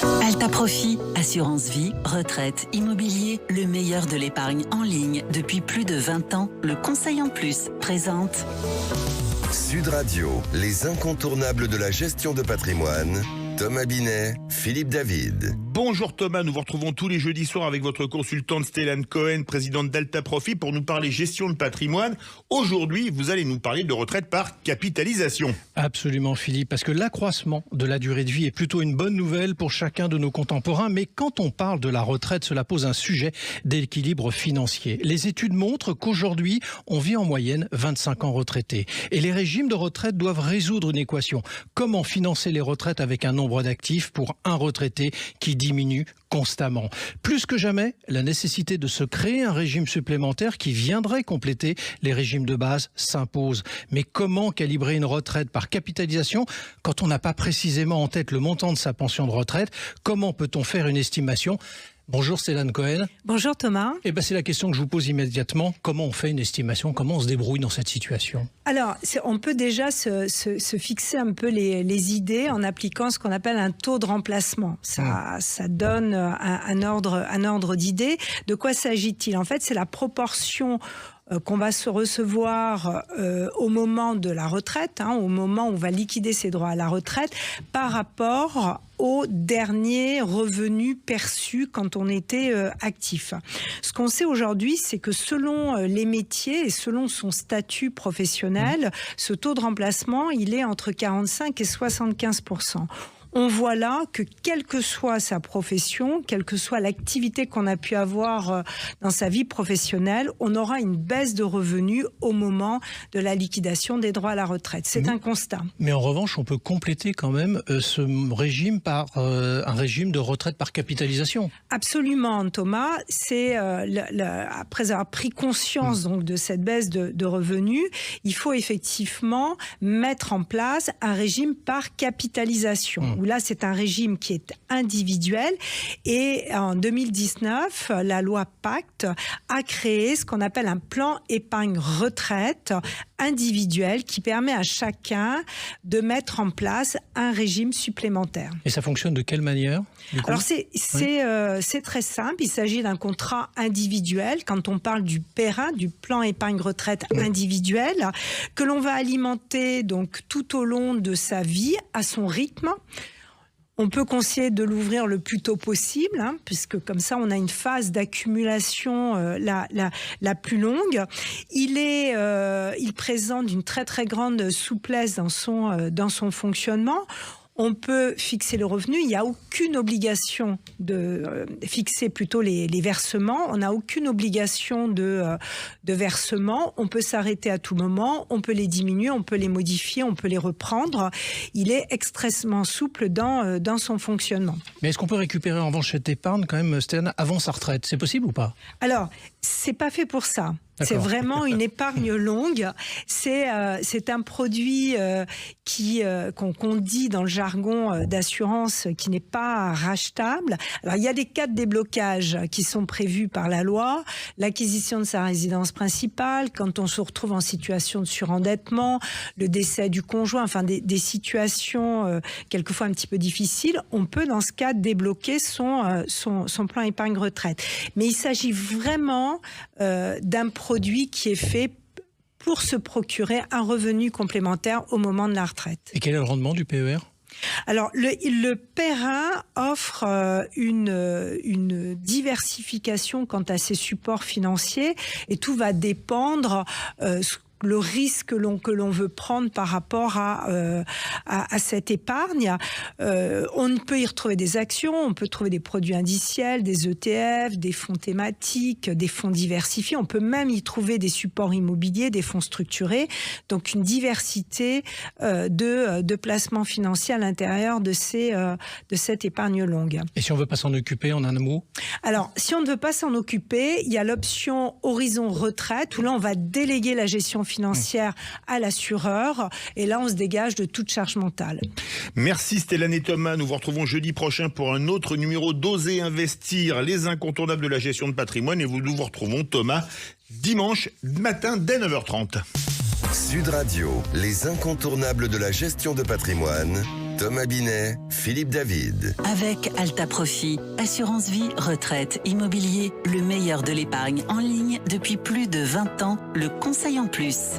Alta Profit, assurance vie, retraite, immobilier, le meilleur de l'épargne en ligne depuis plus de 20 ans. Le conseil en plus présente Sud Radio, les incontournables de la gestion de patrimoine. Thomas Binet, Philippe David. Bonjour Thomas, nous vous retrouvons tous les jeudis soirs avec votre consultante Stéphane Cohen, présidente d'Alta Profit, pour nous parler gestion de patrimoine. Aujourd'hui, vous allez nous parler de retraite par capitalisation. Absolument Philippe, parce que l'accroissement de la durée de vie est plutôt une bonne nouvelle pour chacun de nos contemporains, mais quand on parle de la retraite, cela pose un sujet d'équilibre financier. Les études montrent qu'aujourd'hui, on vit en moyenne 25 ans retraités. Et les régimes de retraite doivent résoudre une équation. Comment financer les retraites avec un nombre d'actifs pour un retraité qui diminue constamment. Plus que jamais, la nécessité de se créer un régime supplémentaire qui viendrait compléter les régimes de base s'impose. Mais comment calibrer une retraite par capitalisation quand on n'a pas précisément en tête le montant de sa pension de retraite? Comment peut-on faire une estimation? Bonjour Stéphane Cohen. Bonjour Thomas. C'est la question que je vous pose immédiatement. Comment on fait une estimation? Comment on se débrouille dans cette situation? Alors, on peut déjà se fixer un peu les idées en appliquant ce qu'on appelle un taux de remplacement. Ça donne un ordre d'idées. De quoi s'agit-il? En fait, c'est la proportion qu'on va se recevoir au moment de la retraite, au moment où on va liquider ses droits à la retraite, par rapport aux derniers revenus perçus quand on était actif. Ce qu'on sait aujourd'hui, c'est que selon les métiers et selon son statut professionnel, ce taux de remplacement, il est entre 45 et 75%. On voit là que quelle que soit sa profession, quelle que soit l'activité qu'on a pu avoir dans sa vie professionnelle, on aura une baisse de revenus au moment de la liquidation des droits à la retraite. C'est un constat. Mais en revanche, on peut compléter quand même ce régime par un régime de retraite par capitalisation. Absolument, Thomas. C'est après avoir pris conscience donc de cette baisse de revenus, il faut effectivement mettre en place un régime par capitalisation. Où là, c'est un régime qui est individuel. Et en 2019, la loi Pacte a créé ce qu'on appelle un plan épargne retraite individuel qui permet à chacun de mettre en place un régime supplémentaire. Et ça fonctionne de quelle manière? Alors c'est très simple. Il s'agit d'un contrat individuel. Quand on parle du PERA, du plan épargne retraite individuel, que l'on va alimenter donc tout au long de sa vie à son rythme. On peut conseiller de l'ouvrir le plus tôt possible, puisque comme ça, on a une phase d'accumulation la plus longue. Il présente une très très grande souplesse dans son fonctionnement. On peut fixer le revenu. Il n'y a aucune obligation de fixer plutôt les versements. On n'a aucune obligation de versement. On peut s'arrêter à tout moment. On peut les diminuer, on peut les modifier, on peut les reprendre. Il est extrêmement souple dans son fonctionnement. Mais est-ce qu'on peut récupérer en revanche cette épargne quand même, Stéphane, avant sa retraite? C'est possible ou pas? Alors, c'est pas fait pour ça. D'accord. C'est vraiment une épargne longue. C'est un produit qu'on dit dans le jargon d'assurance qui n'est pas rachetable. Alors il y a des cas de déblocage qui sont prévus par la loi, l'acquisition de sa résidence principale, quand on se retrouve en situation de surendettement, le décès du conjoint, enfin des situations quelquefois un petit peu difficiles. On peut dans ce cas débloquer son plan épargne retraite. Mais il s'agit vraiment d'un produit qui est fait pour se procurer un revenu complémentaire au moment de la retraite. Et quel est le rendement du PER? Alors, le PERA offre une diversification quant à ses supports financiers et tout va dépendre le risque que l'on veut prendre par rapport à cette épargne. On peut y retrouver des actions, on peut trouver des produits indiciels, des ETF, des fonds thématiques, des fonds diversifiés. On peut même y trouver des supports immobiliers, des fonds structurés. Donc une diversité de placements financiers à l'intérieur de cette épargne longue. Et si on ne veut pas s'en occuper, en un mot? Alors, si on ne veut pas s'en occuper, il y a l'option Horizon Retraite, où là, on va déléguer la gestion financière à l'assureur. Et là, on se dégage de toute charge mentale. Merci Stéphane et Thomas. Nous vous retrouvons jeudi prochain pour un autre numéro d'Oser Investir, les incontournables de la gestion de patrimoine. Et nous vous retrouvons, Thomas, dimanche matin dès 9h30. Sud Radio, les incontournables de la gestion de patrimoine. Thomas Binet, Philippe David. Avec Alta Profit, assurance vie, retraite, immobilier, le meilleur de l'épargne en ligne depuis plus de 20 ans, le conseil en plus.